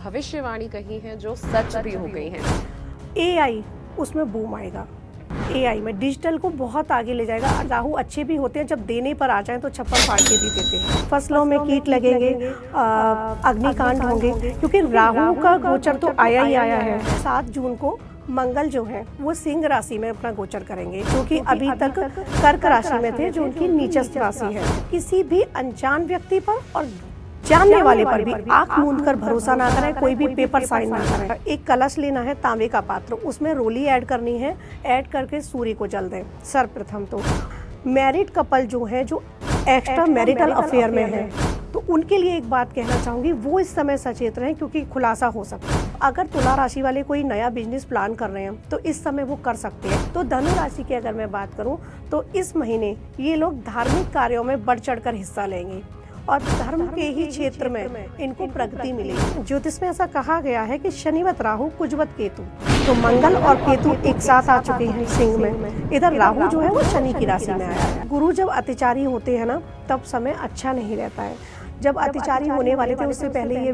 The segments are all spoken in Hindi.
भविष्यवाणी कही हैं जो सच भी हो गई हैं। एआई उसमें बूम आएगा। एआई में डिजिटल को बहुत आगे ले जाएगा। राहु अच्छे भी होते हैं, जब देने पर आ जाएं तो छप्पर फाड़ के भी देते हैं। फसलों में कीट लगेंगे, अग्निकांड होंगे, क्योंकि राहु का गोचर तो आया ही आया है। 7 जून को मंगल जो है वो सिंह राशि में अपना गोचर करेंगे, जो कि अभी तक कर्क राशि में थे, जो उनकी नीचस्थ राशि है। किसी भी अनजान व्यक्ति पर और जानने वाले पर भी आंख मूंद कर भरोसा ना करें, कोई भी पेपर साइन ना करें। एक कलश लेना है, तांबे का पात्र, उसमें रोली ऐड करनी है, ऐड करके सूर्य को जल दें। सर्वप्रथम तो मैरिड कपल जो है, जो एक्स्ट्रा मैरिटल अफेयर में है, तो उनके लिए एक बात कहना चाहूँगी, वो इस समय सचेत रहें, क्योंकि खुलासा हो सकता है। अगर तुला राशि वाले कोई नया बिजनेस प्लान कर रहे हैं तो इस समय वो कर सकते हैं। तो धनु राशि की अगर मैं बात करूँ तो इस महीने ये लोग धार्मिक कार्यों में बढ़ चढ़कर हिस्सा लेंगे और धर्म के ही क्षेत्र में इनको प्रगति मिलेगी। ज्योतिष में ऐसा कहा गया है कि शनिवत राहु कुजवत केतु, तो मंगल और केतु एक साथ आ चुके हैं सिंह में। इधर राहु जो है वो शनि की राशि में आया है। गुरु जब अतिचारी होते हैं ना, तब समय अच्छा नहीं रहता है। जब अतिचारी होने वाले थे उससे पहले ये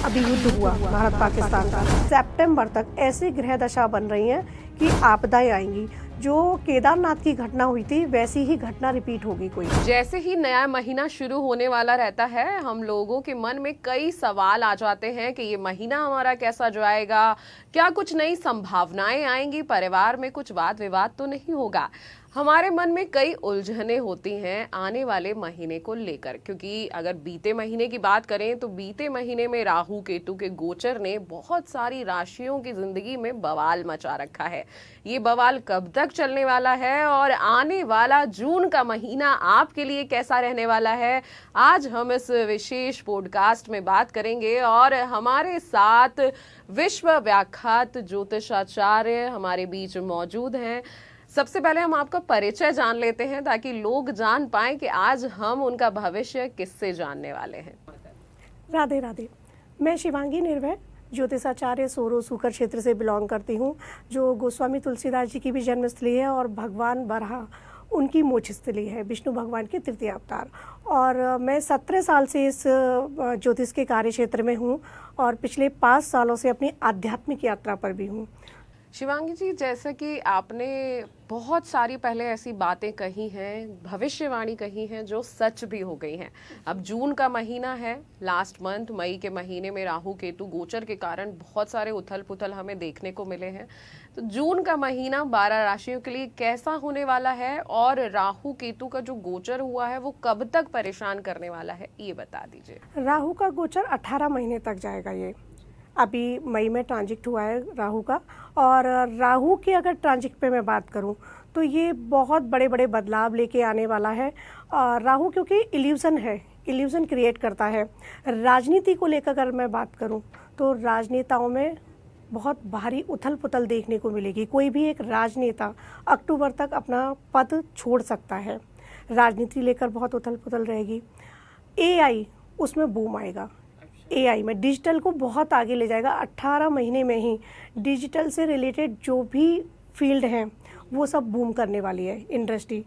अभी युद्ध हुआ भारत पाकिस्तान का, सितंबर तक ऐसी ग्रह दशा बन रही है कि आपदाएं आएंगी। जो केदारनाथ की घटना हुई थी वैसी ही घटना रिपीट होगी कोई। जैसे ही नया महीना शुरू होने वाला रहता है, हम लोगों के मन में कई सवाल आ जाते हैं कि ये महीना हमारा कैसा जाएगा, क्या कुछ नई संभावनाएं आएंगी, परिवार में कुछ वाद विवाद तो नहीं होगा। हमारे मन में कई उलझने होती हैं आने वाले महीने को लेकर, क्योंकि अगर बीते महीने की बात करें तो बीते महीने में राहु केतु के गोचर ने बहुत सारी राशियों की जिंदगी में बवाल मचा रखा है। ये बवाल कब तक चलने वाला है और आने वाला जून का महीना आपके लिए कैसा रहने वाला है, आज हम इस विशेष पॉडकास्ट में बात करेंगे। और हमारे साथ विश्व व्याख्यात ज्योतिषाचार्य हमारे बीच मौजूद हैं। सबसे पहले हम आपका परिचय जान लेते हैं ताकि लोग जान पाएं कि आज हम उनका भविष्य किससे जानने वाले हैं। राधे राधे। मैं शिवांगी निर्भय ज्योतिषाचार्य सोरो सूकर क्षेत्र से बिलोंग करती हूँ, जो गोस्वामी तुलसीदास जी की भी जन्मस्थली है और भगवान बराह उनकी मोक्षस्थली है, विष्णु भगवान के तृतीय अवतार। और मैं 17 साल से इस ज्योतिष के कार्य क्षेत्र में हूँ और पिछले 5 सालों से अपनी आध्यात्मिक यात्रा पर भी हूँ। शिवांगी जी, जैसे कि आपने बहुत सारी पहले ऐसी बातें कही हैं, भविष्यवाणी कही हैं जो सच भी हो गई हैं। अब जून का महीना है, लास्ट मंथ मई के महीने में राहु केतु गोचर के कारण बहुत सारे उथल पुथल हमें देखने को मिले हैं। तो जून का महीना 12 राशियों के लिए कैसा होने वाला है और राहु केतु का जो गोचर हुआ है वो कब तक परेशान करने वाला है, ये बता दीजिए। राहु का गोचर 18 महीने तक जाएगा। ये अभी मई में ट्रांजिट हुआ है राहु का, और राहु की अगर ट्रांजिट पे मैं बात करूं तो ये बहुत बड़े बड़े बदलाव लेके आने वाला है। राहु क्योंकि इल्यूजन है, इल्यूजन क्रिएट करता है। राजनीति को लेकर अगर मैं बात करूं तो राजनेताओं में बहुत भारी उथल पुथल देखने को मिलेगी। कोई भी एक राजनेता अक्टूबर तक अपना पद छोड़ सकता है। राजनीति लेकर बहुत उथल पुथल रहेगी। एआई उसमें बूम आएगा। एआई में डिजिटल को बहुत आगे ले जाएगा। 18 महीने में ही डिजिटल से रिलेटेड जो भी फील्ड हैं वो सब बूम करने वाली है इंडस्ट्री।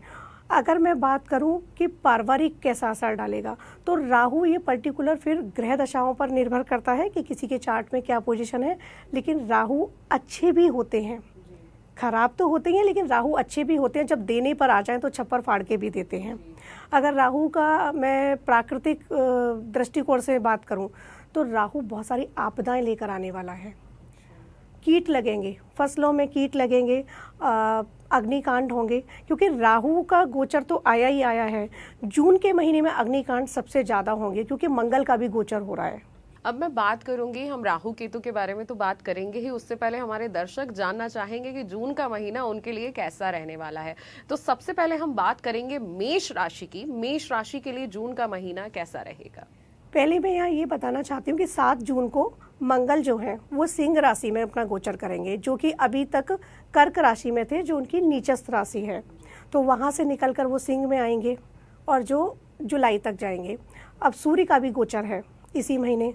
अगर मैं बात करूं कि पारिवारिक कैसा असर डालेगा, तो राहु ये पर्टिकुलर फिर ग्रह दशाओं पर निर्भर करता है कि किसी के चार्ट में क्या पोजीशन है। लेकिन राहु अच्छे भी होते हैं, खराब तो होते हैं, लेकिन राहु अच्छे भी होते हैं। जब देने पर आ जाएं तो छप्पर फाड़ के भी देते हैं। अगर राहु का मैं प्राकृतिक दृष्टिकोण से बात करूं तो राहु बहुत सारी आपदाएं लेकर आने वाला है। कीट लगेंगे, फसलों में कीट लगेंगे, अग्निकांड होंगे, क्योंकि राहु का गोचर तो आया ही आया है। जून के महीने में अग्निकांड सबसे ज़्यादा होंगे क्योंकि मंगल का भी गोचर हो रहा है। अब मैं बात करूंगी, हम राहु केतु के बारे में तो बात करेंगे ही, उससे पहले हमारे दर्शक जानना चाहेंगे कि जून का महीना उनके लिए कैसा रहने वाला है। तो सबसे पहले हम बात करेंगे मेष राशि की। मेष राशि के लिए जून का महीना कैसा रहेगा? पहले मैं यहाँ ये बताना चाहती हूँ कि 7 जून को मंगल जो है वो सिंह राशि में अपना गोचर करेंगे, जो कि अभी तक कर्क राशि में थे, जो उनकी नीचस्थ राशि है। तो वहाँ से निकलकर वो सिंह में आएंगे और जो जुलाई तक जाएंगे। अब सूर्य का भी गोचर है इसी महीने,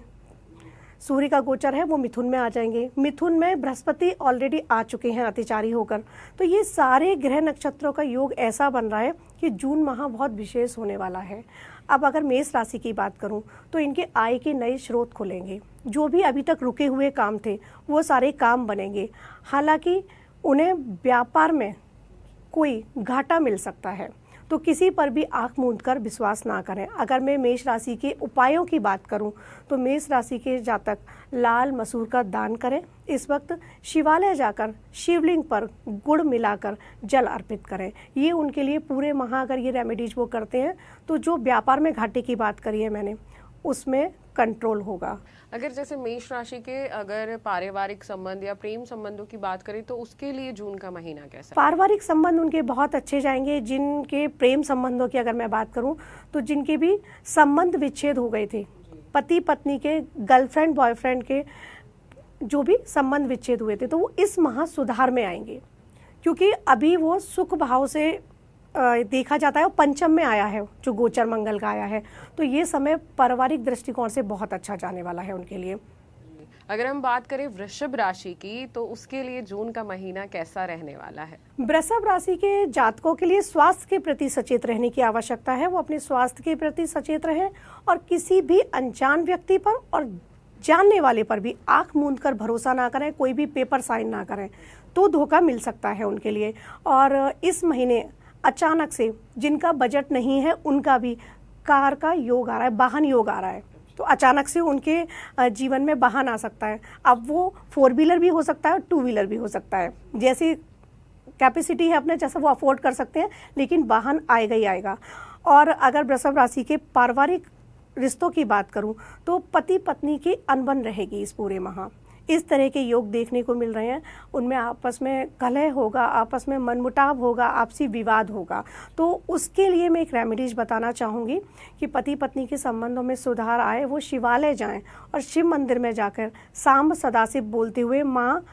सूर्य का गोचर है, वो मिथुन में आ जाएंगे। मिथुन में बृहस्पति ऑलरेडी आ चुके हैं अतिचारी होकर। तो ये सारे ग्रह नक्षत्रों का योग ऐसा बन रहा है कि जून माह बहुत विशेष होने वाला है। अब अगर मेष राशि की बात करूं तो इनके आय के नए स्रोत खुलेंगे, जो भी अभी तक रुके हुए काम थे वो सारे काम बनेंगे। हालांकि उन्हें व्यापार में कोई घाटा मिल सकता है, तो किसी पर भी आंख मूंद कर विश्वास ना करें। अगर मैं मेष राशि के उपायों की बात करूं तो मेष राशि के जातक लाल मसूर का दान करें। इस वक्त शिवालय जाकर शिवलिंग पर गुड़ मिलाकर जल अर्पित करें। ये उनके लिए पूरे माह अगर ये रेमेडीज वो करते हैं तो जो व्यापार में घाटे की बात करी है मैंने, उसमें कंट्रोल होगा। अगर जैसे मेष राशि के अगर पारिवारिक संबंध या प्रेम संबंधों की बात करें तो उसके लिए जून का महीना कैसा? पारिवारिक संबंध उनके बहुत अच्छे जाएंगे। जिनके प्रेम संबंधों की अगर मैं बात करूं तो जिनके भी संबंध विच्छेद हो गए थे, पति पत्नी के, गर्लफ्रेंड बॉयफ्रेंड के जो भी संबंध विच्छेद हुए थे, तो वो इस माह सुधार में आएंगे, क्योंकि अभी वो सुख भाव से देखा जाता है। और पंचम में आया है, जो गोचर मंगल का आया है, तो ये समय पारिवारिक दृष्टिकोण से बहुत अच्छा जाने वाला है उनके लिए। अगर हम बात करें वृषभ राशि की तो उसके लिए जून का महीना कैसा रहने वाला है? वृषभ राशि के जातकों के लिए स्वास्थ्य के प्रति सचेत रहने की आवश्यकता है। वो अपने स्वास्थ्य के प्रति सचेत रहें और किसी भी अनजान व्यक्ति पर और जानने वाले पर भी आंख मूंद कर भरोसा ना करें, कोई भी पेपर साइन ना करें, तो धोखा मिल सकता है उनके लिए। और इस महीने अचानक से जिनका बजट नहीं है उनका भी कार का योग आ रहा है, वाहन योग आ रहा है, तो अचानक से उनके जीवन में वाहन आ सकता है। अब वो 4 व्हीलर भी हो सकता है और 2 व्हीलर भी हो सकता है, जैसी कैपेसिटी है अपने, जैसा वो अफोर्ड कर सकते हैं, लेकिन वाहन आएगा ही आएगा। और अगर वृषभ राशि के पारिवारिक रिश्तों की बात करूं तो पति पत्नी की अनबन रहेगी इस पूरे माह। इस तरह के योग देखने को मिल रहे हैं। उनमें आपस में कलह होगा, आपस में मनमुटाव होगा, आपसी विवाद होगा। तो उसके लिए मैं एक रेमेडीज बताना चाहूँगी कि पति पत्नी के संबंधों में सुधार आए, वो शिवालय जाएं और शिव मंदिर में जाकर सांब सदाशिव बोलते हुए माँ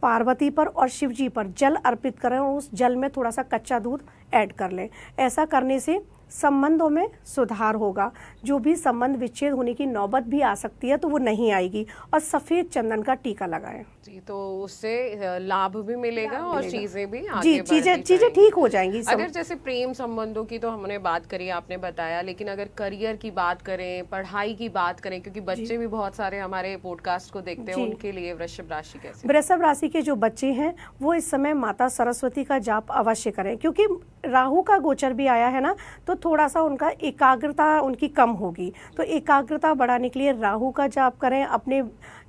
पार्वती पर और शिव जी पर जल अर्पित करें और उस जल में थोड़ा सा कच्चा दूध ऐड कर लें। ऐसा करने से संबंधों में सुधार होगा। जो भी संबंध विच्छेद होने की नौबत भी आ सकती है तो वो नहीं आएगी। और सफ़ेद चंदन का टीका लगाएं जी, तो उससे लाभ भी मिलेगा और चीजें भी आगे जी चीजें ठीक हो जाएंगी। अगर जैसे प्रेम संबंधों की तो हमने बात करी, आपने बताया, लेकिन अगर करियर की बात करें, पढ़ाई की बात करें, क्योंकि बच्चे भी बहुत सारे हमारे पॉडकास्ट को देखते हैं, उनके लिए वृषभ राशि कैसे? वृषभ राशि के जो बच्चे हैं वो इस समय माता सरस्वती का जाप अवश्य करें, क्योंकि राहु का गोचर भी आया है ना, तो थोड़ा सा उनका एकाग्रता उनकी कम होगी। तो एकाग्रता बढ़ाने के लिए राहु का जाप करें। अपने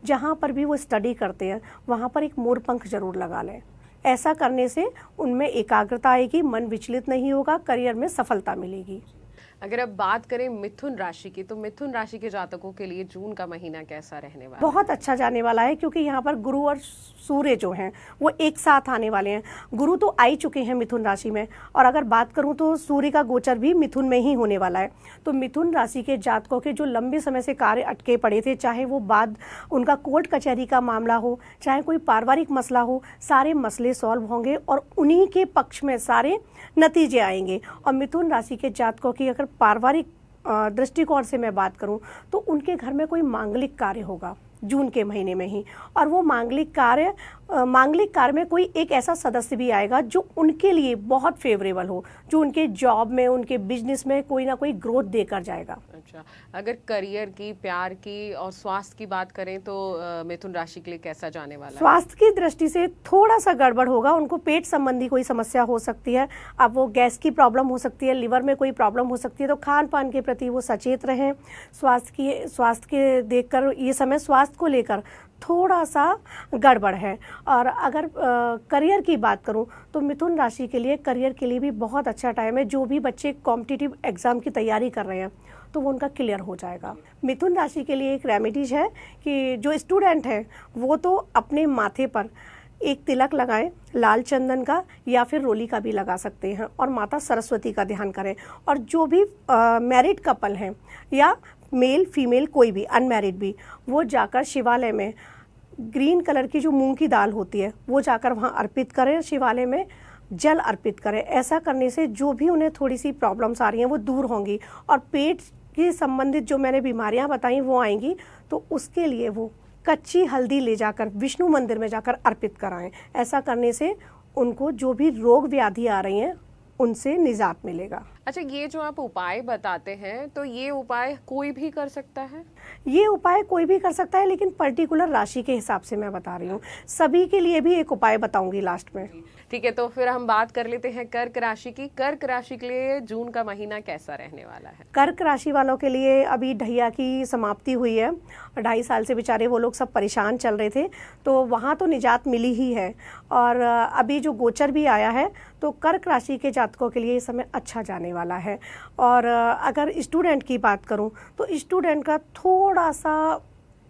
जहाँ पर भी वो स्टडी करते हैं वहाँ पर एक मोर पंख जरूर लगा लें। ऐसा करने से उनमें एकाग्रता आएगी, मन विचलित नहीं होगा, करियर में सफलता मिलेगी। अगर अब बात करें मिथुन राशि की तो मिथुन राशि के जातकों के लिए जून का महीना कैसा रहने वाला है? बहुत अच्छा जाने वाला है, क्योंकि यहाँ पर गुरु और सूर्य जो हैं वो एक साथ आने वाले हैं। गुरु तो आ ही चुके हैं मिथुन राशि में, और अगर बात करूँ तो सूर्य का गोचर भी मिथुन में ही होने वाला है। तो मिथुन राशि के जातकों के जो लंबे समय से कार्य अटके पड़े थे, चाहे वो बाद उनका कोर्ट कचहरी का मामला हो, चाहे कोई पारिवारिक मसला हो, सारे मसले सॉल्व होंगे और उन्हीं के पक्ष में सारे नतीजे आएंगे। और मिथुन राशि के जातकों की अगर पारिवारिक दृष्टिकोण से मैं बात करूं तो उनके घर में कोई मांगलिक कार्य होगा जून के महीने में ही। और वो मांगलिक कार्य में कोई एक ऐसा सदस्य भी आएगा जो उनके लिए बहुत फेवरेबल हो, जो उनके जॉब में, उनके बिजनेस में कोई ना कोई ग्रोथ देकर जाएगा। अच्छा, अगर करियर की, प्यार की और स्वास्थ्य की बात करें तो मिथुन राशि के लिए कैसा जाने वाला है? स्वास्थ्य की दृष्टि से थोड़ा सा गड़बड़ होगा। उनको पेट संबंधी कोई समस्या हो सकती है। अब वो गैस की प्रॉब्लम हो सकती है, लिवर में कोई प्रॉब्लम हो सकती है, तो खान पान के प्रति वो सचेत रहें। स्वास्थ्य के देखकर ये समय स्वास्थ्य को लेकर थोड़ा सा गड़बड़ है। और अगर करियर की बात करूं तो मिथुन राशि के लिए करियर के लिए भी बहुत अच्छा टाइम है। जो भी बच्चे कॉम्पिटिटिव एग्जाम की तैयारी कर रहे हैं तो वो उनका क्लियर हो जाएगा। मिथुन राशि के लिए एक रेमेडीज है कि जो स्टूडेंट है वो तो अपने माथे पर एक तिलक लगाएं, लाल चंदन का या फिर रोली का भी लगा सकते हैं, और माता सरस्वती का ध्यान करें। और जो भी मैरिड कपल हैं या मेल फीमेल कोई भी अनमैरिड भी, वो जाकर शिवालय में ग्रीन कलर की जो मूंग की दाल होती है वो जाकर वहाँ अर्पित करें, शिवालय में जल अर्पित करें। ऐसा करने से जो भी उन्हें थोड़ी सी प्रॉब्लम्स आ रही हैं वो दूर होंगी, और पेट के संबंधित जो मैंने बीमारियां बताई वो आएंगी। तो उसके लिए वो कच्ची हल्दी ले जाकर विष्णु मंदिर में जाकर अर्पित कराएं। ऐसा करने से उनको जो भी रोग व्याधि आ रही हैं उनसे निजात मिलेगा। अच्छा, ये जो आप उपाय बताते हैं तो ये उपाय कोई भी कर सकता है? ये उपाय कोई भी कर सकता है, लेकिन पर्टिकुलर राशि के हिसाब से मैं बता रही हूँ। सभी के लिए भी एक उपाय बताऊंगी लास्ट में। ठीक है, तो फिर हम बात कर लेते हैं कर्क राशि की। कर्क राशि के लिए जून का महीना कैसा रहने वाला है? कर्क राशि वालों के लिए अभी ढैया की समाप्ति हुई है। 2.5 साल से बेचारे वो लोग सब परेशान चल रहे थे, तो वहाँ तो निजात मिली ही है। और अभी जो गोचर भी आया है, तो कर्क राशि के जातकों के लिए ये समय अच्छा जाने वाला है। और अगर स्टूडेंट की बात करूँ तो स्टूडेंट का थोड़ा सा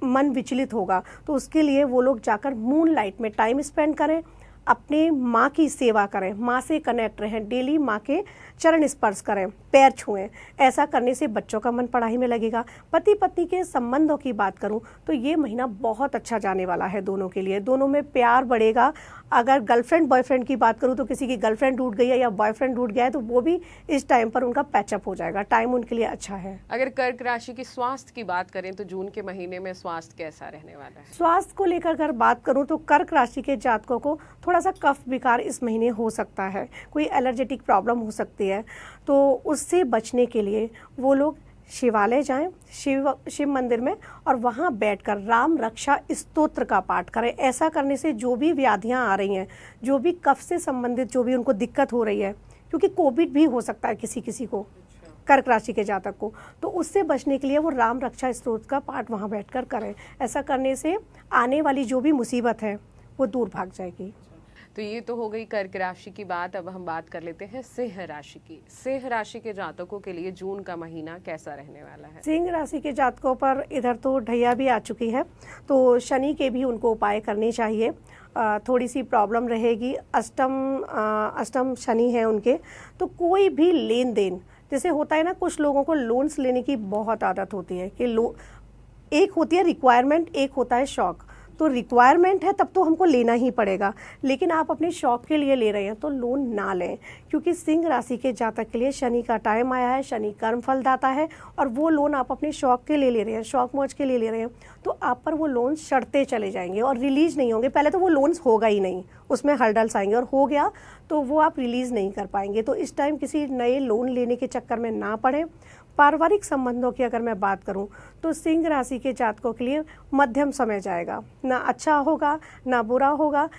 मन विचलित होगा, तो उसके लिए वो लोग जाकर मून लाइट में टाइम स्पेंड करें, अपने माँ की सेवा करें, माँ से कनेक्ट रहें, डेली माँ के चरण स्पर्श करें, पैर छुएं। ऐसा करने से बच्चों का मन पढ़ाई में लगेगा। पति पत्नी के संबंधों की बात करूं तो ये महीना बहुत अच्छा जाने वाला है दोनों के लिए। दोनों में प्यार बढ़ेगा। अगर गर्लफ्रेंड बॉयफ्रेंड की बात करूं तो किसी की गर्लफ्रेंड टूट गई है या बॉयफ्रेंड टूट गया है, तो वो भी इस टाइम पर उनका पैचअप हो जाएगा। टाइम उनके लिए अच्छा है। अगर कर्क राशि की स्वास्थ्य की बात करें तो जून के महीने में स्वास्थ्य कैसा रहने वाला है? स्वास्थ्य को लेकर अगर बात करूं तो कर्क राशि के जातकों को थोड़ा सा कफ विकार इस महीने हो सकता है, कोई एलर्जेटिक प्रॉब्लम हो सकती है। तो उससे बचने के लिए वो लोग शिवालय जाएं, शिव मंदिर में, और वहाँ बैठकर राम रक्षा स्तोत्र का पाठ करें। ऐसा करने से जो भी व्याधियाँ आ रही हैं, जो भी कफ से संबंधित जो भी उनको दिक्कत हो रही है, क्योंकि कोविड भी हो सकता है किसी किसी को, कर्क राशि के जातक को, तो उससे बचने के लिए वो राम रक्षा स्तोत्र का पाठ वहाँ बैठकर करें। ऐसा करने से आने वाली जो भी मुसीबत है वो दूर भाग जाएगी। तो ये तो हो गई कर्क राशि की बात। अब हम बात कर लेते हैं सिंह राशि की। सिंह राशि के जातकों के लिए जून का महीना कैसा रहने वाला है? सिंह राशि के जातकों पर इधर तो ढैया भी आ चुकी है, तो शनि के भी उनको उपाय करने चाहिए। थोड़ी सी प्रॉब्लम रहेगी। अष्टम शनि है उनके, तो कोई भी लेन देन, जैसे होता है ना, कुछ लोगों को लोन्स लेने की बहुत आदत होती है कि एक होती है रिक्वायरमेंट, एक होता है शौक। तो रिक्वायरमेंट है तब तो हमको लेना ही पड़ेगा, लेकिन आप अपने शौक के लिए ले रहे हैं तो लोन ना लें, क्योंकि सिंह राशि के जातक के लिए शनि का टाइम आया है। शनि कर्म फल दाता है, और वो लोन आप अपने शौक के लिए ले रहे हैं, शौक मौज के लिए ले रहे हैं, तो आप पर वो लोन चढ़ते चले जाएंगे और रिलीज नहीं होंगे। पहले तो वो लोन्स होगा ही नहीं, उसमें हर्डल्स आएंगे, और हो गया तो वो आप रिलीज नहीं कर पाएंगे। तो इस टाइम किसी नए लोन लेने के चक्कर में ना पड़े। पारिवारिक संबंधों की अगर मैं बात करूं तो सिंह राशि के जातकों के लिए मध्यम समय जाएगा, ना अच्छा होगा ना बुरा होगा।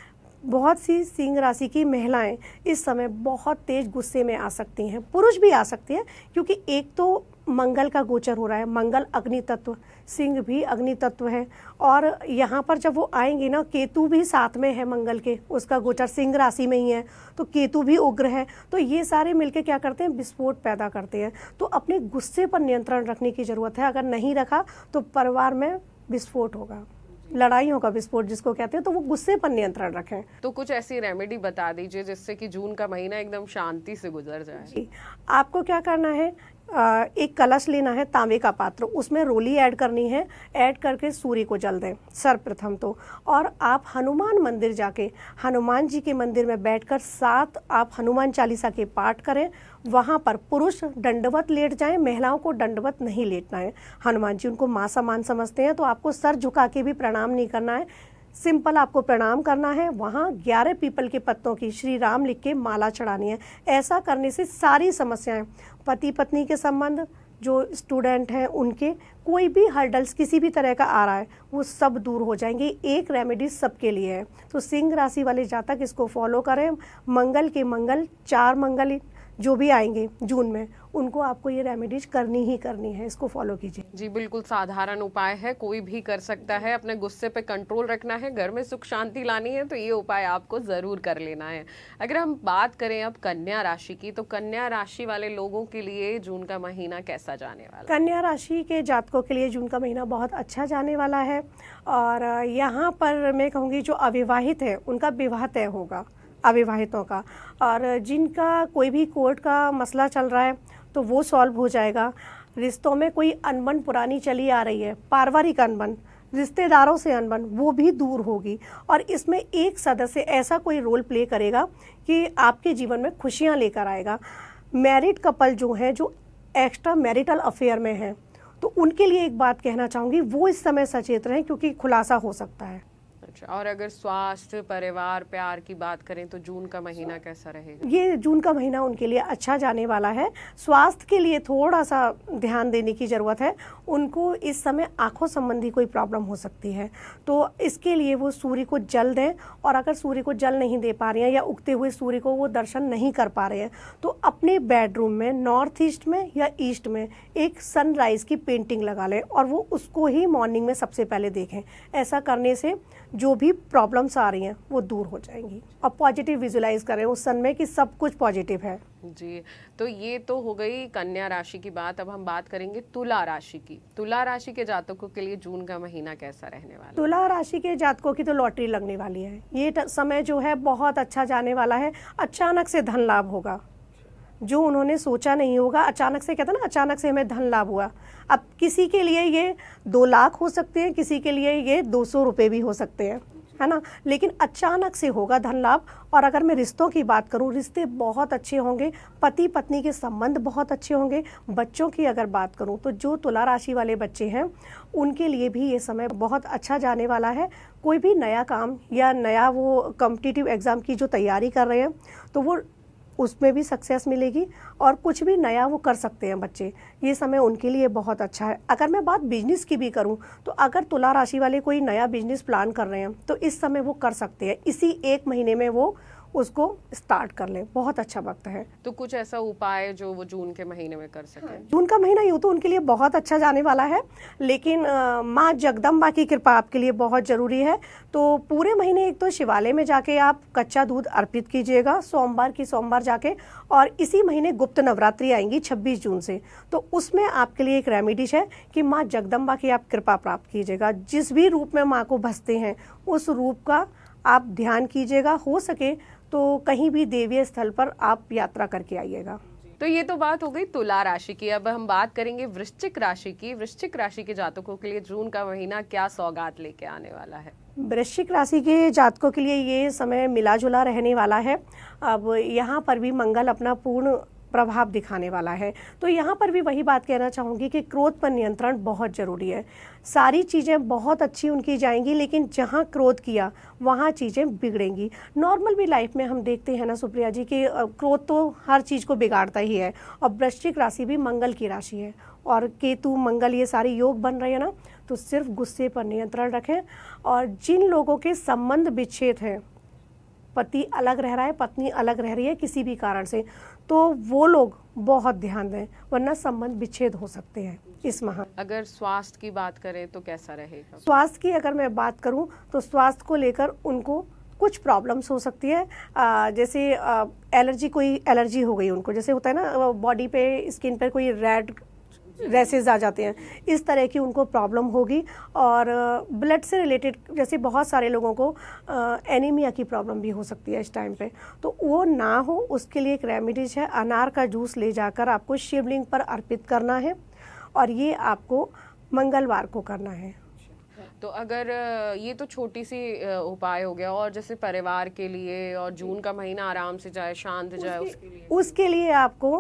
बहुत सी सिंह राशि की महिलाएं इस समय बहुत तेज गुस्से में आ सकती हैं, पुरुष भी आ सकते हैं, क्योंकि एक तो मंगल का गोचर हो रहा है। मंगल अग्नि तत्व, सिंह भी अग्नि तत्व है, और यहाँ पर जब वो आएंगे ना, केतु भी साथ में है मंगल के, उसका गोचर सिंह राशि में ही है, तो केतु भी उग्र है। तो ये सारे मिलके क्या करते हैं, विस्फोट पैदा करते हैं। तो अपने गुस्से पर नियंत्रण रखने की जरूरत है। अगर नहीं रखा तो परिवार में विस्फोट होगा, लड़ाइयों का विस्फोट जिसको कहते हैं। तो वो गुस्से पर नियंत्रण रखें। तो कुछ ऐसी रेमेडी बता दीजिए जिससे कि जून का महीना एकदम शांति से गुजर जाए। आपको क्या करना है, एक कलश लेना है, तांबे का पात्र, उसमें रोली ऐड करनी है, ऐड करके सूर्य को जल दें सर्वप्रथम तो। और आप हनुमान मंदिर जाके हनुमान जी के मंदिर में बैठकर 7 आप हनुमान चालीसा के पाठ करें। वहाँ पर पुरुष दंडवत लेट जाएं, महिलाओं को दंडवत नहीं लेटना है। हनुमान जी उनको माँ समान समझते हैं, तो आपको सर झुका के भी प्रणाम नहीं करना है, सिंपल आपको प्रणाम करना है। वहाँ 11 पीपल के पत्तों की श्री राम लिख के माला चढ़ानी है। ऐसा करने से सारी समस्याएं, पति पत्नी के संबंध, जो स्टूडेंट हैं उनके, कोई भी हर्डल्स किसी भी तरह का आ रहा है, वो सब दूर हो जाएंगे। एक रेमेडी सबके लिए है। तो सिंह राशि वाले जातक इसको फॉलो करें। मंगल के मंगल, 4 मंगल जो भी आएंगे जून में, उनको आपको ये रेमेडीज करनी ही करनी है। इसको फॉलो कीजिए। जी बिल्कुल साधारण उपाय है, कोई भी कर सकता है। अपने गुस्से पे कंट्रोल रखना है, घर में सुख शांति लानी है, तो ये उपाय आपको जरूर कर लेना है। अगर हम बात करें अब कन्या राशि की, तो कन्या राशि वाले लोगों के लिए जून का महीना कैसा जाने वाला? कन्या राशि के जातकों के लिए जून का महीना बहुत अच्छा जाने वाला है। और यहाँ पर मैं कहूँगी जो अविवाहित है उनका विवाह तय होगा, अविवाहितों का। और जिनका कोई भी कोर्ट का मसला चल रहा है तो वो सॉल्व हो जाएगा। रिश्तों में कोई अनबन पुरानी चली आ रही है, पारिवारिक अनबन, रिश्तेदारों से अनबन, वो भी दूर होगी। और इसमें एक सदस्य ऐसा कोई रोल प्ले करेगा कि आपके जीवन में खुशियां लेकर आएगा। मैरिड कपल जो हैं, जो एक्स्ट्रा मैरिटल अफेयर में हैं, तो उनके लिए एक बात कहना चाहूँगी, वो इस समय सचेत रहें, क्योंकि खुलासा हो सकता है। अच्छा, और अगर स्वास्थ्य, परिवार, प्यार की बात करें तो जून का महीना कैसा रहेगा? ये जून का महीना उनके लिए अच्छा जाने वाला है। स्वास्थ्य के लिए थोड़ा सा ध्यान देने की ज़रूरत है। उनको इस समय आँखों संबंधी कोई प्रॉब्लम हो सकती है, तो इसके लिए वो सूर्य को जल दें, और अगर सूर्य को जल नहीं दे पा रहे हैं या उगते हुए सूर्य को वो दर्शन नहीं कर पा रहे हैं, तो अपने बेडरूम में नॉर्थ ईस्ट में या ईस्ट में एक सनराइज़ की पेंटिंग लगा लें और वो उसको ही मॉर्निंग में सबसे पहले देखें। ऐसा करने से जो भी प्रॉब्लम्स आ रही हैं वो दूर हो जाएंगी, और पॉजिटिव विजुलाइज करें उस सन में कि सब कुछ पॉजिटिव है। जी, तो ये तो हो गई कन्या राशि की बात। अब हम बात करेंगे तुला राशि की। तुला राशि के जातकों के लिए जून का महीना कैसा रहने वाला है? तुला राशि के जातकों की तो लॉटरी लगने वाली है। ये समय जो है बहुत अच्छा जाने वाला है। अचानक से धन लाभ होगा, जो उन्होंने सोचा नहीं होगा। अचानक से, कहते हैं ना, अचानक से हमें धन लाभ हुआ। अब किसी के लिए ये 2 लाख हो सकते हैं, किसी के लिए ये 200 रुपये भी हो सकते हैं, है ना, लेकिन अचानक से होगा धन लाभ। और अगर मैं रिश्तों की बात करूं, रिश्ते बहुत अच्छे होंगे, पति पत्नी के संबंध बहुत अच्छे होंगे। बच्चों की अगर बात करूं तो जो तुला राशि वाले बच्चे हैं उनके लिए भी ये समय बहुत अच्छा जाने वाला है। कोई भी नया काम या नया वो कॉम्पिटिटिव एग्ज़ाम की जो तैयारी कर रहे हैं तो वो उसमें भी सक्सेस मिलेगी, और कुछ भी नया वो कर सकते हैं बच्चे। ये समय उनके लिए बहुत अच्छा है। अगर मैं बात बिजनेस की भी करूं तो अगर तुला राशि वाले कोई नया बिजनेस प्लान कर रहे हैं तो इस समय वो कर सकते हैं। इसी 1 महीने में वो उसको स्टार्ट कर लें, बहुत अच्छा वक्त है। तो कुछ ऐसा उपाय जो वो जून के महीने में कर सकें? जून का महीना यूँ तो उनके लिए बहुत अच्छा जाने वाला है, लेकिन माँ जगदम्बा की कृपा आपके लिए बहुत ज़रूरी है। तो पूरे महीने एक तो शिवालय में जाके आप कच्चा दूध अर्पित कीजिएगा, सोमवार की सोमवार जाके। और इसी महीने गुप्त नवरात्रि आएंगी 26 जून से, तो उसमें आपके लिए एक रेमेडीज है कि माँ जगदम्बा की आप कृपा प्राप्त कीजिएगा। जिस भी रूप में माँ को भजते हैं उस रूप का आप ध्यान कीजिएगा। हो सके तो कहीं भी देवीय स्थल पर आप यात्रा करके आइएगा। तो ये तो बात हो गई तुला राशि की। अब हम बात करेंगे वृश्चिक राशि की। वृश्चिक राशि के जातकों के लिए जून का महीना क्या सौगात लेके आने वाला है? वृश्चिक राशि के जातकों के लिए ये समय मिला जुला रहने वाला है। अब यहाँ पर भी मंगल अपना पूर्ण प्रभाव दिखाने वाला है। तो यहाँ पर भी वही बात कहना चाहूँगी कि क्रोध पर नियंत्रण बहुत ज़रूरी है। सारी चीज़ें बहुत अच्छी उनकी जाएंगी, लेकिन जहाँ क्रोध किया वहाँ चीज़ें बिगड़ेंगी। नॉर्मल भी लाइफ में हम देखते हैं ना सुप्रिया जी कि क्रोध तो हर चीज़ को बिगाड़ता ही है। और वृश्चिक राशि भी मंगल की राशि है, और केतु मंगल ये सारे योग बन रहे हैं ना, तो सिर्फ गुस्से पर नियंत्रण रखें। और जिन लोगों के संबंध विच्छेद हैं, पति अलग रह रहा है, पत्नी अलग रह रही है किसी भी कारण से, तो वो लोग बहुत ध्यान दें, वरना संबंध विच्छेद हो सकते हैं इस माह। अगर स्वास्थ्य की बात करें तो कैसा रहेगा? स्वास्थ्य की अगर मैं बात करूं तो स्वास्थ्य को लेकर उनको कुछ प्रॉब्लम्स हो सकती है। जैसे एलर्जी, कोई एलर्जी हो गई उनको, जैसे होता है ना बॉडी पे, स्किन पर कोई रेड रैसेज आ जाते हैं, इस तरह की उनको प्रॉब्लम होगी। और ब्लड से रिलेटेड जैसे बहुत सारे लोगों को एनीमिया की प्रॉब्लम भी हो सकती है इस टाइम पे, तो वो ना हो उसके लिए एक रेमेडीज है। अनार का जूस ले जाकर आपको शिवलिंग पर अर्पित करना है, और ये आपको मंगलवार को करना है। तो अगर ये तो छोटी सी उपाय हो गया, और जैसे परिवार के लिए और जून का महीना आराम से जाए, शांत जाए, उसके लिए आपको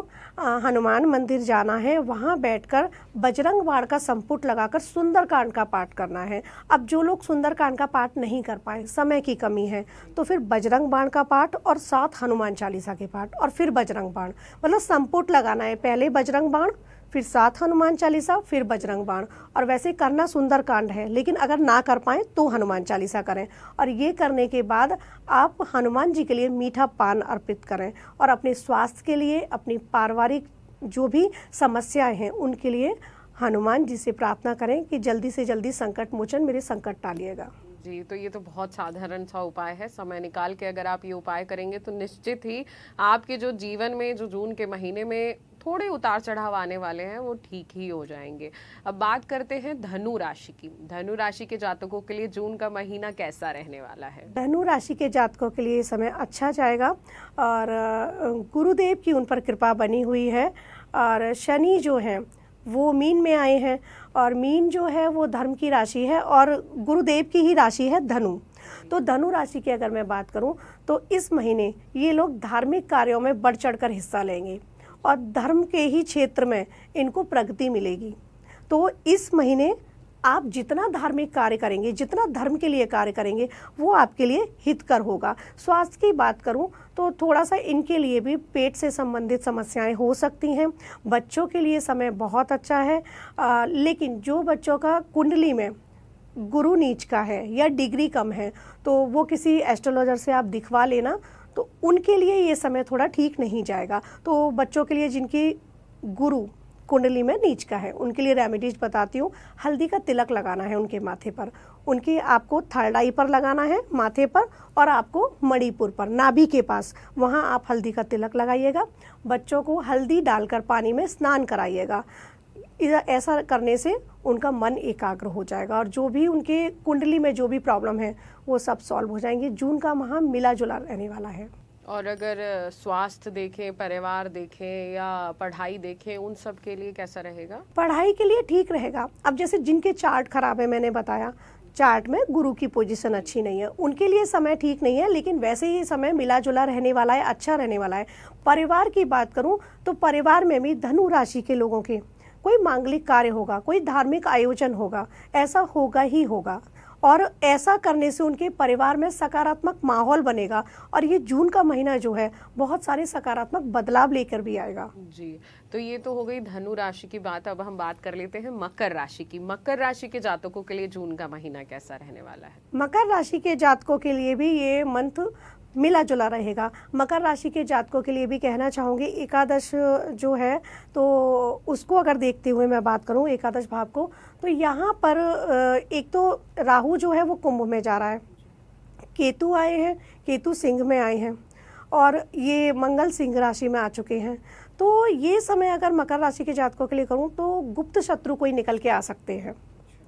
हनुमान मंदिर जाना है। वहाँ बैठकर बजरंग बाण का संपुट लगाकर सुंदरकांड का पाठ करना है। अब जो लोग सुंदरकांड का पाठ नहीं कर पाए, समय की कमी है, तो फिर बजरंग बाण का पाठ और साथ हनुमान चालीसा के पाठ और फिर बजरंग बाण, मतलब संपुट लगाना है। पहले बजरंग बाण, फिर साथ हनुमान चालीसा, फिर बजरंग बाण। और वैसे करना सुंदरकांड है, लेकिन अगर ना कर पाएँ तो हनुमान चालीसा करें। और ये करने के बाद आप हनुमान जी के लिए मीठा पान अर्पित करें, और अपने स्वास्थ्य के लिए, अपनी पारिवारिक जो भी समस्याएं हैं उनके लिए हनुमान जी से प्रार्थना करें कि जल्दी से जल्दी संकट मोचन, मेरे संकट टालिएगा। जी, तो ये तो बहुत साधारण सा उपाय है। समय निकाल के अगर आप ये उपाय करेंगे तो निश्चित ही आपके जो जीवन में जो जून के महीने में थोड़े उतार चढ़ाव आने वाले हैं वो ठीक ही हो जाएंगे। अब बात करते हैं धनु राशि की। धनु राशि के जातकों के लिए जून का महीना कैसा रहने वाला है? धनु राशि के जातकों के लिए समय अच्छा जाएगा, और गुरुदेव की उन पर कृपा बनी हुई है। और शनि जो है वो मीन में आए हैं, और मीन जो है वो धर्म की राशि है, और गुरुदेव की ही राशि है धनु। तो धनु राशि की अगर मैं बात करूं तो इस महीने ये लोग धार्मिक कार्यों में बढ़ चढ़कर हिस्सा लेंगे, और धर्म के ही क्षेत्र में इनको प्रगति मिलेगी। तो इस महीने आप जितना धार्मिक कार्य करेंगे, जितना धर्म के लिए कार्य करेंगे, वो आपके लिए हितकर होगा। स्वास्थ्य की बात करूं तो थोड़ा सा इनके लिए भी पेट से संबंधित समस्याएं हो सकती हैं। बच्चों के लिए समय बहुत अच्छा है, लेकिन जो बच्चों का कुंडली में गुरु नीच का है या डिग्री कम है, तो वो किसी एस्ट्रोलॉजर से आप दिखवा लेना, तो उनके लिए ये समय थोड़ा ठीक नहीं जाएगा। तो बच्चों के लिए जिनकी गुरु कुंडली में नीच का है, उनके लिए रेमेडीज बताती हूँ। हल्दी का तिलक लगाना है उनके माथे पर, उनकी आपको थर्ड आई पर लगाना है माथे पर, और आपको मणिपुर पर नाभि के पास, वहाँ आप हल्दी का तिलक लगाइएगा। बच्चों को हल्दी डालकर पानी में स्नान कराइएगा। ऐसा करने से उनका मन एकाग्र हो जाएगा और जो भी उनके कुंडली में जो भी प्रॉब्लम है वो सब सॉल्व हो जाएंगे। जून का माह मिला जुला रहने वाला है। और अगर स्वास्थ्य देखें, परिवार देखें या पढ़ाई देखें, उन सब के लिए कैसा रहेगा? पढ़ाई के लिए ठीक रहेगा। अब जैसे जिनके चार्ट खराब है, मैंने बताया चार्ट में गुरु की पोजीशन अच्छी नहीं है, उनके लिए समय ठीक नहीं है, लेकिन वैसे ही समय मिला जुला रहने वाला है, अच्छा रहने वाला है। परिवार की बात करूं तो परिवार में भी धनु राशि के लोगों के कोई मांगलिक कार्य होगा, कोई धार्मिक आयोजन होगा, ऐसा होगा ही होगा, और ऐसा करने से उनके परिवार में सकारात्मक माहौल बनेगा। और ये जून का महीना जो है बहुत सारे सकारात्मक बदलाव लेकर भी आएगा। जी, तो ये तो हो गई धनु राशि की बात। अब हम बात कर लेते हैं मकर राशि की। मकर राशि के जातकों के लिए जून का महीना कैसा रहने वाला है? मकर राशि के जातकों के लिए भी ये मंथ मिला जुला रहेगा। मकर राशि के जातकों के लिए भी कहना चाहूँगी, एकादश जो है तो उसको अगर देखते हुए मैं बात करूँ एकादश भाव को, तो यहाँ पर एक तो राहु जो है वो कुंभ में जा रहा है, केतु आए हैं, केतु सिंह में आए हैं, और ये मंगल सिंह राशि में आ चुके हैं। तो ये समय अगर मकर राशि के जातकों के लिए करूँ तो गुप्त शत्रु कोई निकल के आ सकते हैं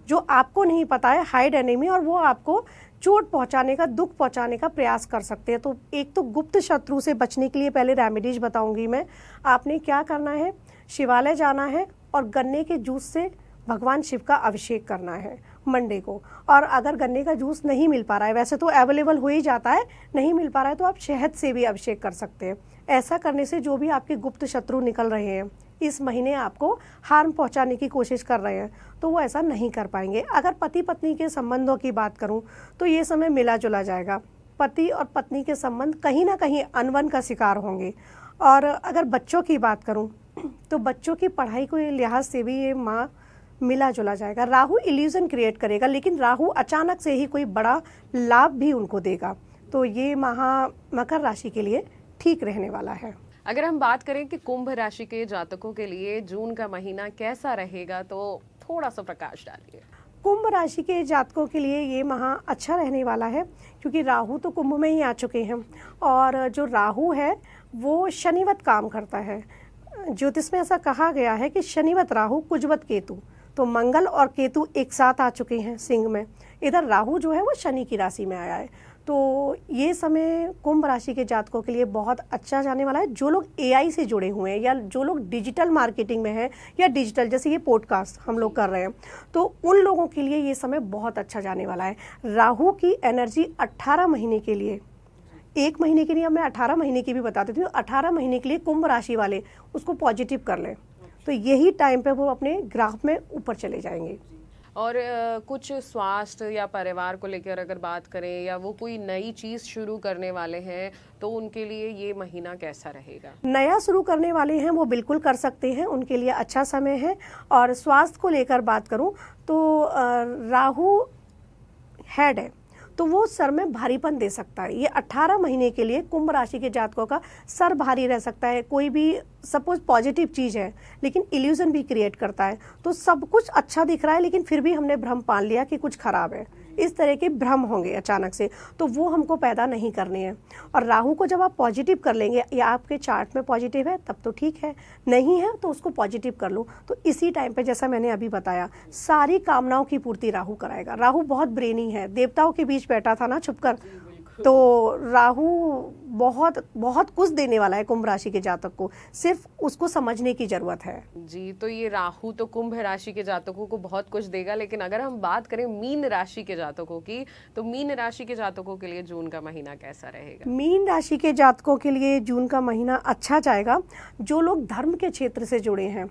जो आपको नहीं पता है, हाइड एनिमी, और वो आपको चोट पहुंचाने का, दुख पहुंचाने का प्रयास कर सकते हैं। तो एक तो गुप्त शत्रु से बचने के लिए पहले रेमेडीज बताऊंगी मैं। आपने क्या करना है, शिवालय जाना है और गन्ने के जूस से भगवान शिव का अभिषेक करना है मंडे को। और अगर गन्ने का जूस नहीं मिल पा रहा है, वैसे तो अवेलेबल हो ही जाता है, नहीं मिल पा रहा है तो आप शहद से भी अभिषेक कर सकते हैं। ऐसा करने से जो भी आपके गुप्त शत्रु निकल रहे हैं, इस महीने आपको हार्म पहुंचाने की कोशिश कर रहे हैं, तो वो ऐसा नहीं कर पाएंगे। अगर पति पत्नी के संबंधों की बात करूं तो ये समय मिला जुला जाएगा। पति और पत्नी के संबंध कहीं ना कहीं अनबन का शिकार होंगे। और अगर बच्चों की बात करूं तो बच्चों की पढ़ाई के लिहाज से भी ये माह मिला जुला जाएगा। राहु इल्यूजन क्रिएट करेगा, लेकिन राहु अचानक से ही कोई बड़ा लाभ भी उनको देगा। तो ये माह मकर राशि के लिए ठीक रहने वाला है। अगर हम बात करें कि कुंभ राशि के जातकों के लिए जून का महीना कैसा रहेगा, तो थोड़ा सा प्रकाश डालिए। कुंभ राशि के जातकों के लिए ये माह अच्छा रहने वाला है, क्योंकि राहु तो कुंभ में ही आ चुके हैं, और जो राहु है वो शनिवत काम करता है। ज्योतिष में ऐसा कहा गया है कि शनिवत राहु कुजवत केतु, तो मंगल और केतु एक साथ आ चुके हैं सिंह में। इधर राहु जो है वो शनि की राशि में आया है। तो ये समय कुंभ राशि के जातकों के लिए बहुत अच्छा जाने वाला है। जो लोग एआई से जुड़े हुए हैं या जो लोग डिजिटल मार्केटिंग में हैं, या डिजिटल जैसे ये पॉडकास्ट हम लोग कर रहे हैं, तो उन लोगों के लिए ये समय बहुत अच्छा जाने वाला है। राहु की एनर्जी 18 महीने के लिए, एक महीने के लिए मैं 18 महीने की भी बता देती हूँ, 18 महीने के लिए कुंभ राशि वाले उसको पॉजिटिव कर लें, तो यही टाइम पे वो अपने ग्राफ में ऊपर चले जाएंगे। और कुछ स्वास्थ्य या परिवार को लेकर अगर बात करें, या वो कोई नई चीज शुरू करने वाले हैं, तो उनके लिए ये महीना कैसा रहेगा? नया शुरू करने वाले हैं वो बिल्कुल कर सकते हैं, उनके लिए अच्छा समय है। और स्वास्थ्य को लेकर बात करूं तो राहु हेड है, तो वो सर में भारीपन दे सकता है। ये 18 महीने के लिए कुंभ राशि के जातकों का सर भारी रह सकता है। कोई भी सपोज पॉजिटिव चीज़ है लेकिन इल्यूजन भी क्रिएट करता है, तो सब कुछ अच्छा दिख रहा है लेकिन फिर भी हमने भ्रम पाल लिया कि कुछ खराब है। इस तरह के भ्रम होंगे अचानक से, तो वो हमको पैदा नहीं करने हैं। और राहु को जब आप पॉजिटिव कर लेंगे, या आपके चार्ट में पॉजिटिव है तब तो ठीक है, नहीं है तो उसको पॉजिटिव कर लो। तो इसी टाइम पे जैसा मैंने अभी बताया, सारी कामनाओं की पूर्ति राहु कराएगा। राहु बहुत ब्रेनी है, देवताओं के बीच बैठा था ना छुपकर, तो राहु बहुत बहुत कुछ देने वाला है कुंभ राशि के जातक को, सिर्फ उसको समझने की जरूरत है। जी, तो ये राहु तो कुंभ राशि के जातकों को बहुत कुछ देगा, लेकिन अगर हम बात करें मीन राशि के जातकों की, तो मीन राशि के जातकों के लिए जून का महीना कैसा रहेगा? मीन राशि के जातकों के लिए जून का महीना अच्छा जाएगा। जो लोग धर्म के क्षेत्र से जुड़े हैं,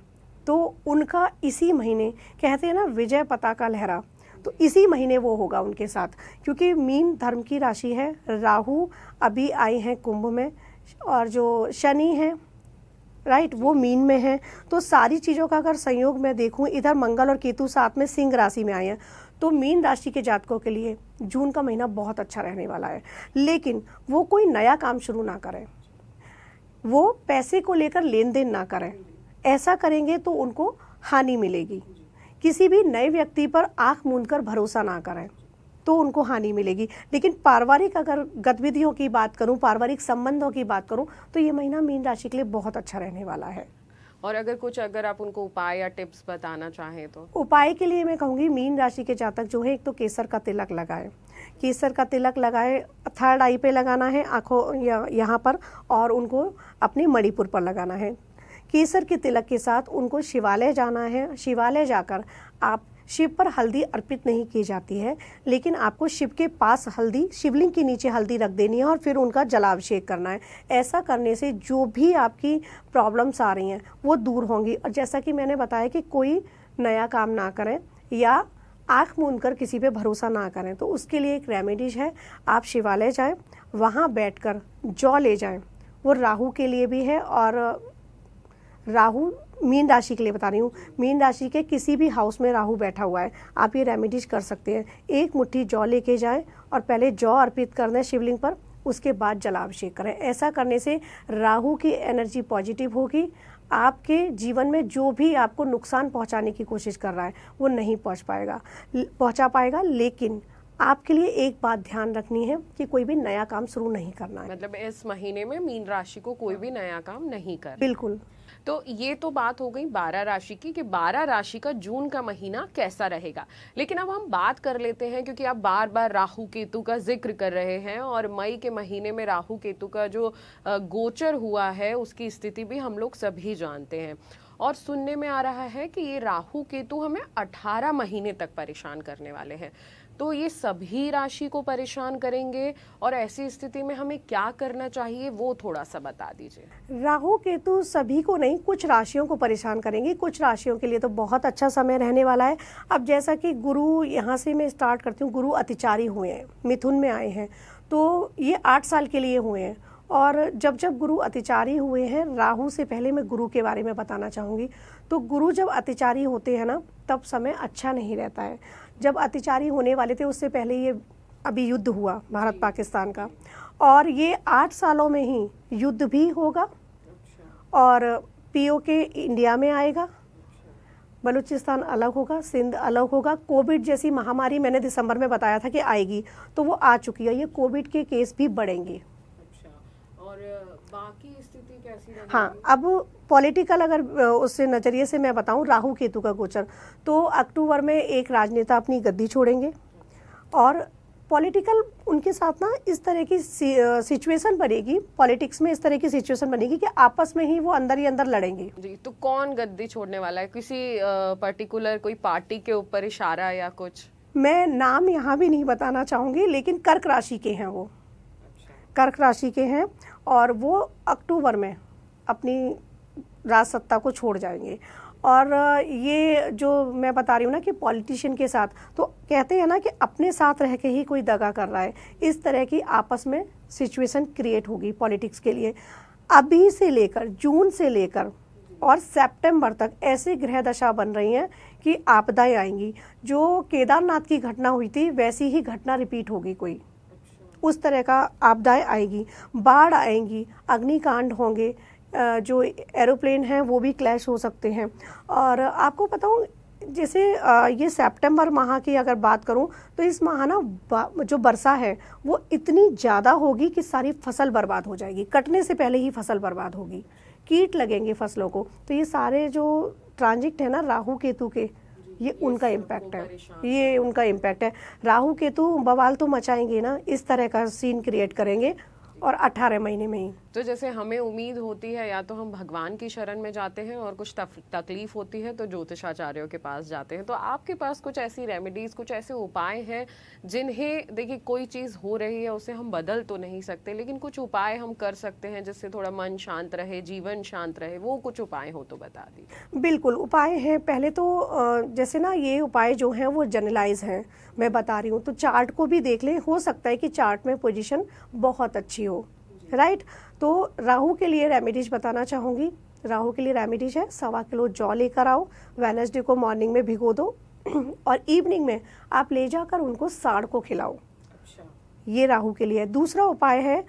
तो उनका इसी महीने, कहते हैं ना विजय पताका लहरा, तो इसी महीने वो होगा उनके साथ, क्योंकि मीन धर्म की राशि है। राहु अभी आए हैं कुंभ में, और जो शनि है राइट वो मीन में है। तो सारी चीज़ों का अगर संयोग मैं देखूं, इधर मंगल और केतु साथ में सिंह राशि में आए हैं, तो मीन राशि के जातकों के लिए जून का महीना बहुत अच्छा रहने वाला है। लेकिन वो कोई नया काम शुरू ना करें, वो पैसे को लेकर लेन देन ना करें। ऐसा करेंगे तो उनको हानि मिलेगी। किसी भी नए व्यक्ति पर आंख मूंदकर भरोसा ना करें, तो उनको हानि मिलेगी। लेकिन पारिवारिक अगर गतिविधियों की बात करूं, पारिवारिक संबंधों की बात करूं, तो ये महीना मीन राशि के लिए बहुत अच्छा रहने वाला है। और अगर आप उनको उपाय या टिप्स बताना चाहें तो? उपाय के लिए मैं कहूँगी मीन राशि के जातक जो है, एक तो केसर का तिलक लगाए, केसर का तिलक लगाए, थर्ड आई पे लगाना है, आँखों यहाँ पर, और उनको अपने मणिपुर पर लगाना है। केसर के तिलक के साथ उनको शिवालय जाना है। शिवालय जाकर आप, शिव पर हल्दी अर्पित नहीं की जाती है, लेकिन आपको शिव के पास हल्दी, शिवलिंग के नीचे हल्दी रख देनी है और फिर उनका जलाभिषेक करना है। ऐसा करने से जो भी आपकी प्रॉब्लम्स आ रही हैं वो दूर होंगी। और जैसा कि मैंने बताया कि कोई नया काम ना करें या आँख मूंदकर किसी पे भरोसा ना करें, तो उसके लिए एक रेमेडीज है। आप शिवालय जाएं, वहाँ बैठकर जौ ले जाएं। वो राहु के लिए भी है, और राहु मीन राशि के लिए बता रही हूँ। मीन राशि के किसी भी हाउस में राहु बैठा हुआ है, आप ये रेमेडीज कर सकते हैं। एक मुट्ठी जौ लेके जाएं और पहले जौ अर्पित कर दें शिवलिंग पर, उसके बाद जलाभिषेक करें। ऐसा करने से राहु की एनर्जी पॉजिटिव होगी। आपके जीवन में जो भी आपको नुकसान पहुंचाने की कोशिश कर रहा है वो नहीं पहुंचा पाएगा। लेकिन आपके लिए एक बात ध्यान रखनी है कि कोई भी नया काम शुरू नहीं करना है। मतलब इस महीने में मीन राशि को कोई भी नया काम नहीं करना। बिल्कुल। तो ये तो बात हो गई 12 राशि की कि 12 राशि का जून का महीना कैसा रहेगा। लेकिन अब हम बात कर लेते हैं, क्योंकि आप बार बार राहु केतु का जिक्र कर रहे हैं, और मई के महीने में राहु केतु का जो गोचर हुआ है उसकी स्थिति भी हम लोग सभी जानते हैं। और सुनने में आ रहा है कि ये राहु केतु हमें 18 महीने तक परेशान करने वाले हैं। तो ये सभी राशि को परेशान करेंगे, और ऐसी स्थिति में हमें क्या करना चाहिए वो थोड़ा सा बता दीजिए। राहु केतु सभी को नहीं, कुछ राशियों को परेशान करेंगे। कुछ राशियों के लिए तो बहुत अच्छा समय रहने वाला है। अब जैसा कि गुरु, यहाँ से मैं स्टार्ट करती हूँ, गुरु अतिचारी हुए हैं, मिथुन में आए हैं, तो ये 8 साल के लिए हुए हैं। और जब जब गुरु अतिचारी हुए हैं, राहु से पहले मैं गुरु के बारे में बताना चाहूँगी। तो गुरु जब अतिचारी होते हैं ना, तब समय अच्छा नहीं रहता है। जब अतिचारी होने वाले थे उससे पहले ये अभी युद्ध हुआ भारत पाकिस्तान का, और ये 8 सालों में ही युद्ध भी होगा, और पीओके इंडिया में आएगा, बलूचिस्तान अलग होगा, सिंध अलग होगा। कोविड जैसी महामारी मैंने दिसंबर में बताया था कि आएगी, तो वो आ चुकी है। ये कोविड के केस भी बढ़ेंगे। और बाकी स्थिति कैसी रहेगी? हाँ, अब पॉलिटिकल अगर उससे नज़रिए से मैं बताऊं, राहु केतु का गोचर, तो अक्टूबर में एक राजनेता अपनी गद्दी छोड़ेंगे, और पॉलिटिकल उनके साथ ना इस तरह की सिचुएशन बनेगी, पॉलिटिक्स में इस तरह की सिचुएशन बनेगी कि आपस में ही वो अंदर ही अंदर लड़ेंगे। जी, तो कौन गद्दी छोड़ने वाला है? किसी पर्टिकुलर कोई पार्टी के ऊपर इशारा या कुछ? मैं नाम यहाँ भी नहीं बताना चाहूँगी, लेकिन कर्क राशि के हैं वो, कर्क राशि के हैं, और वो अक्टूबर में अपनी राज सत्ता को छोड़ जाएंगे। और ये जो मैं बता रही हूँ ना कि पॉलिटिशियन के साथ, तो कहते हैं ना कि अपने साथ रह के ही कोई दगा कर रहा है, इस तरह की आपस में सिचुएशन क्रिएट होगी पॉलिटिक्स के लिए। अभी से लेकर, जून से लेकर और सितंबर तक ऐसे ग्रह दशा बन रही हैं कि आपदाएं आएंगी। जो केदारनाथ की घटना हुई थी वैसी ही घटना रिपीट होगी, कोई उस तरह का आपदाएं आएगी, बाढ़ आएंगी, अग्निकांड होंगे, जो एरोप्लेन हैं वो भी क्लैश हो सकते हैं। और आपको बताऊं, जैसे ये सितंबर माह की अगर बात करूं, तो इस माह ना जो वर्षा है वो इतनी ज़्यादा होगी कि सारी फसल बर्बाद हो जाएगी, कटने से पहले ही फसल बर्बाद होगी, कीट लगेंगे फसलों को। तो ये सारे जो ट्रांजिट है ना राहु केतु के, ये उनका इम्पैक्ट है, ये उनका इम्पैक्ट है। राहु केतु बवाल तो मचाएंगे ना, इस तरह का सीन क्रिएट करेंगे, और 18 महीने में ही। तो जैसे हमें उम्मीद होती है या तो हम भगवान की शरण में जाते हैं और कुछ तकलीफ होती है तो ज्योतिषाचार्यों के पास जाते हैं, तो आपके पास कुछ ऐसी रेमेडीज, कुछ ऐसे उपाय हैं जिन्हें, देखिए कोई चीज़ हो रही है उसे हम बदल तो नहीं सकते, लेकिन कुछ उपाय हम कर सकते हैं जिससे थोड़ा मन शांत रहे, जीवन शांत रहे, वो कुछ उपाय हो तो बता दीजिए। बिल्कुल उपाय हैं। पहले तो जैसे ना ये उपाय जो हैं वो जनरलाइज हैं, मैं बता रही हूँ, तो चार्ट को भी देख लें, हो सकता है कि चार्ट में पोजीशन बहुत अच्छी हो, राइट। तो राहु के लिए रेमेडीज बताना चाहूँगी। राहु के लिए रेमेडीज है, 1.25 किलो जौ लेकर आओ, वेडनेसडे को मॉर्निंग में भिगो दो और इवनिंग में आप ले जाकर उनको सांड को खिलाओ। ये राहु के लिए है। दूसरा उपाय है,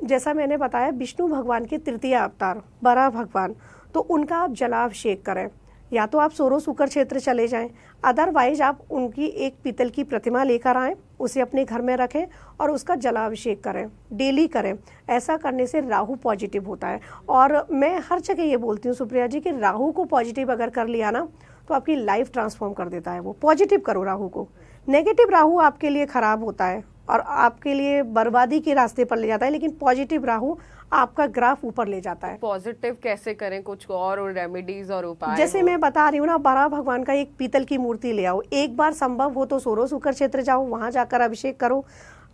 जैसा मैंने बताया, विष्णु भगवान के तृतीय अवतार बराह भगवान, तो उनका आप जलाभिषेक करें। या तो आप सोरो सुकर क्षेत्र चले जाएं, अदरवाइज आप उनकी एक पीतल की प्रतिमा लेकर आएं, उसे अपने घर में रखें और उसका जलाभिषेक करें, डेली करें। ऐसा करने से राहु पॉजिटिव होता है। और मैं हर जगह ये बोलती हूँ सुप्रिया जी कि राहु को पॉजिटिव अगर कर लिया ना तो आपकी लाइफ ट्रांसफॉर्म कर देता है। वो पॉजिटिव करो राहु को। नेगेटिव राहु आपके लिए खराब होता है और आपके लिए बर्बादी के रास्ते पर ले जाता है, लेकिन पॉजिटिव राहु आपका ग्राफ ऊपर ले जाता है। पॉजिटिव कैसे करें, कुछ और रेमेडीज और उपाय? जैसे मैं बता रही हूँ ना, बराह भगवान का एक पीतल की मूर्ति ले आओ। एक बार संभव हो तो सोरो सुकर क्षेत्र जाओ, वहां जाकर अभिषेक करो।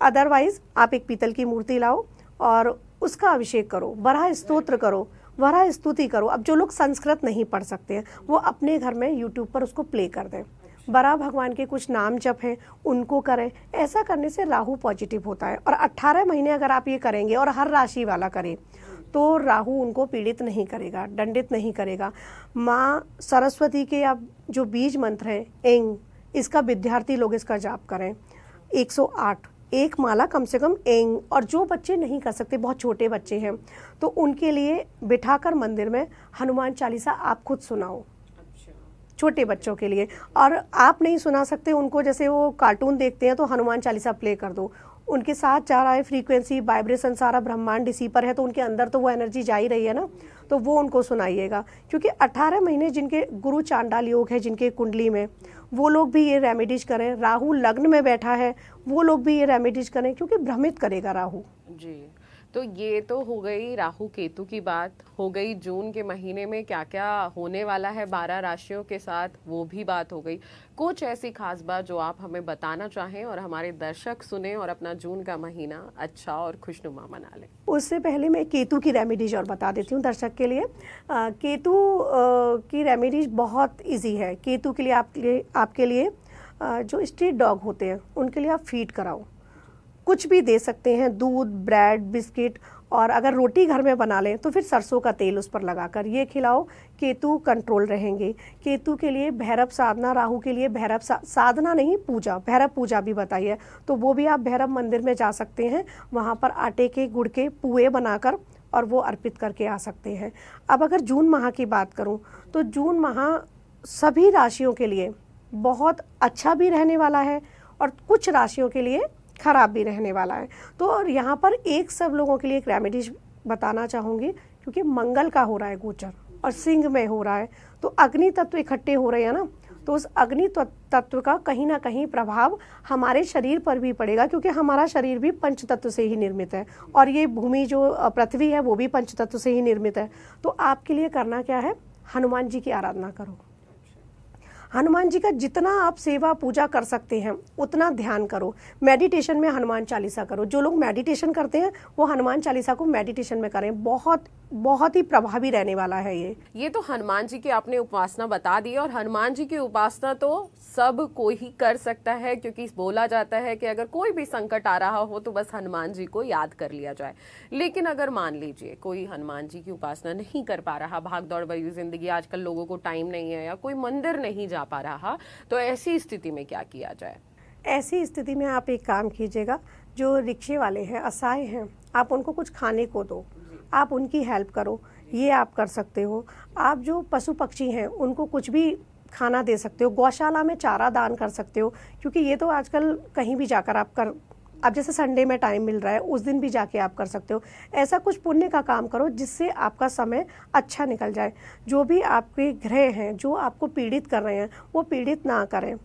अदरवाइज आप एक पीतल की मूर्ति लाओ और उसका अभिषेक करो, बराह स्तोत्र करो, बराह स्तुति करो। अब जो लोग संस्कृत नहीं पढ़ सकते हैं वो अपने घर में यूट्यूब पर उसको प्ले कर दें। बराह भगवान के कुछ नाम जप हैं उनको करें। ऐसा करने से राहु पॉजिटिव होता है। और 18 महीने अगर आप ये करेंगे और हर राशि वाला करें तो राहु उनको पीड़ित नहीं करेगा, दंडित नहीं करेगा। माँ सरस्वती के आप जो बीज मंत्र है एंग, इसका विद्यार्थी लोग इसका जाप करें 108, एक माला कम से कम एंग। और जो बच्चे नहीं कर सकते, बहुत छोटे बच्चे हैं, तो उनके लिए बिठाकर मंदिर में हनुमान चालीसा आप खुद सुनाओ, छोटे बच्चों के लिए। और आप नहीं सुना सकते उनको, जैसे वो कार्टून देखते हैं तो हनुमान चालीसा प्ले कर दो, उनके साथ जा रहा है फ्रीक्वेंसी, वाइब्रेशन, सारा ब्रह्मांड इसी पर है, तो उनके अंदर तो वो एनर्जी जा ही रही है ना, तो वो उनको सुनाइएगा। क्योंकि 18 महीने जिनके गुरु चांडाल योग है, जिनके कुंडली में, वो लोग भी ये रेमेडीज करें। राहु लग्न में बैठा है, वो लोग भी ये रेमेडीज करें, क्योंकि भ्रमित करेगा राहु जी। तो ये तो हो गई राहु केतु की बात, हो गई जून के महीने में क्या क्या होने वाला है 12 राशियों के साथ, वो भी बात हो गई। कुछ ऐसी खास बात जो आप हमें बताना चाहें और हमारे दर्शक सुने और अपना जून का महीना अच्छा और खुशनुमा मना लें? उससे पहले मैं केतु की रेमेडीज और बता देती हूँ दर्शक के लिए। केतु की रेमेडीज बहुत ईजी है। केतु के लिए आपके लिए जो स्ट्रीट डॉग होते हैं उनके लिए आप फीड कराओ, कुछ भी दे सकते हैं, दूध, ब्रेड, बिस्किट, और अगर रोटी घर में बना लें तो फिर सरसों का तेल उस पर लगाकर ये खिलाओ। केतु कंट्रोल रहेंगे। केतु के लिए भैरव साधना, राहु के लिए भैरव साधना नहीं, पूजा, भैरव पूजा भी बताइए, तो वो भी आप भैरव मंदिर में जा सकते हैं, वहाँ पर आटे के गुड़ के पुए बनाकर और वो अर्पित करके आ सकते हैं। अब अगर जून माह की बात करूँ तो जून माह सभी राशियों के लिए बहुत अच्छा भी रहने वाला है और कुछ राशियों के लिए खराब भी रहने वाला है। तो और यहाँ पर एक सब लोगों के लिए एक रेमेडीज बताना चाहूँगी, क्योंकि मंगल का हो रहा है गोचर और सिंह में हो रहा है, तो अग्नि तत्व इकट्ठे हो रहे हैं ना, तो उस अग्नि तत्व का कहीं ना कहीं प्रभाव हमारे शरीर पर भी पड़ेगा, क्योंकि हमारा शरीर भी पंच तत्व से ही निर्मित है और ये भूमि जो पृथ्वी है वो भी पंच तत्व से ही निर्मित है। तो आपके लिए करना क्या है, हनुमान जी की आराधना करो। हनुमान जी का जितना आप सेवा पूजा कर सकते हैं उतना ध्यान करो। मेडिटेशन में हनुमान चालीसा करो। जो लोग मेडिटेशन करते हैं वो हनुमान चालीसा को मेडिटेशन में करें। बहुत बहुत ही प्रभावी रहने वाला है ये तो हनुमान जी की आपने उपासना बता दी, और हनुमान जी की उपासना तो सब कोई ही कर सकता है, क्योंकि बोला जाता है कि अगर कोई भी संकट आ रहा हो तो बस हनुमान जी को याद कर लिया जाए। लेकिन अगर मान लीजिए कोई हनुमान जी की उपासना नहीं कर पा रहा, भाग दौड़ भरी जिंदगी, आजकल लोगों को टाइम नहीं है या कोई मंदिर नहीं जा पा रहा, तो ऐसी स्थिति में क्या किया जाए? ऐसी स्थिति में आप एक काम कीजिएगा, जो रिक्शे वाले हैं, असहाय हैं, आप उनको कुछ खाने को दो, आप उनकी हेल्प करो, ये आप कर सकते हो। आप जो पशु पक्षी हैं उनको कुछ भी खाना दे सकते हो, गौशाला में चारा दान कर सकते हो, क्योंकि ये तो आजकल कहीं भी जाकर आप जैसे संडे में टाइम मिल रहा है उस दिन भी जाके आप कर सकते हो। ऐसा कुछ पुण्य का काम करो जिससे आपका समय अच्छा निकल जाए। जो भी आपके ग्रह हैं जो आपको पीड़ित कर रहे हैं वो पीड़ित ना करें।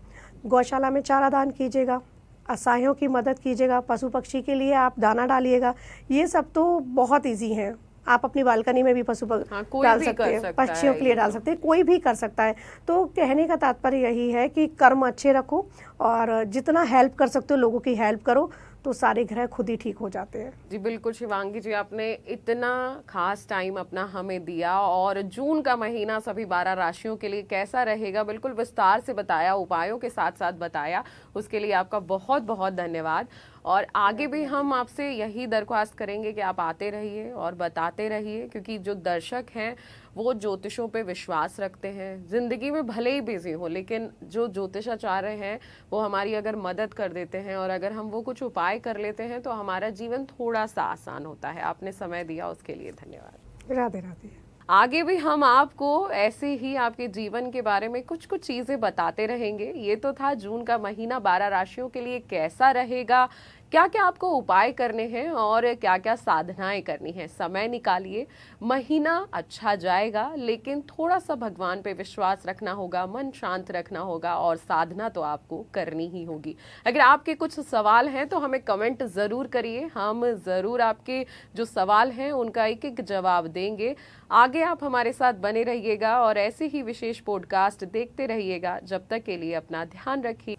गौशाला में चारा दान कीजिएगा, असहायों की मदद कीजिएगा, पशु पक्षी के लिए आप दाना डालिएगा। ये सब तो बहुत इजी है। आप अपनी बालकनी में भी कोई डाल भी सकते कर हैं, सकता पक्षियों है के लिए ये डाल तो। सकते हैं, कोई भी कर सकता है। तो कहने का तात्पर्य यही है कि कर्म अच्छे रखो और जितना हेल्प कर सकते हो लोगों की हेल्प करो, तो सारे ग्रह खुद ही ठीक हो जाते हैं। जी बिल्कुल शिवांगी जी, आपने इतना खास टाइम अपना हमें दिया और जून का महीना सभी 12 राशियों के लिए कैसा रहेगा बिल्कुल विस्तार से बताया, उपायों के साथ साथ बताया, उसके लिए आपका बहुत बहुत धन्यवाद। और आगे भी हम आपसे यही दरख्वास्त करेंगे कि आप आते रहिए और बताते रहिए, क्योंकि जो दर्शक हैं वो ज्योतिषों पे विश्वास रखते हैं। जिंदगी में भले ही बिजी हो, लेकिन जो ज्योतिषाचार्य हैं वो हमारी अगर मदद कर देते हैं और अगर हम वो कुछ उपाय कर लेते हैं तो हमारा जीवन थोड़ा सा आसान होता है। आपने समय दिया उसके लिए धन्यवाद। राधे राधे। आगे भी हम आपको ऐसे ही आपके जीवन के बारे में कुछ कुछ चीजें बताते रहेंगे। ये तो था जून का महीना 12 राशियों के लिए कैसा रहेगा, क्या क्या आपको उपाय करने हैं और क्या क्या साधनाएं करनी है। समय निकालिए, महीना अच्छा जाएगा, लेकिन थोड़ा सा भगवान पे विश्वास रखना होगा, मन शांत रखना होगा और साधना तो आपको करनी ही होगी। अगर आपके कुछ सवाल हैं तो हमें कमेंट जरूर करिए, हम जरूर आपके जो सवाल हैं उनका एक एक जवाब देंगे। आगे आप हमारे साथ बने रहिएगा और ऐसे ही विशेष पॉडकास्ट देखते रहिएगा। जब तक के लिए अपना ध्यान रखिए।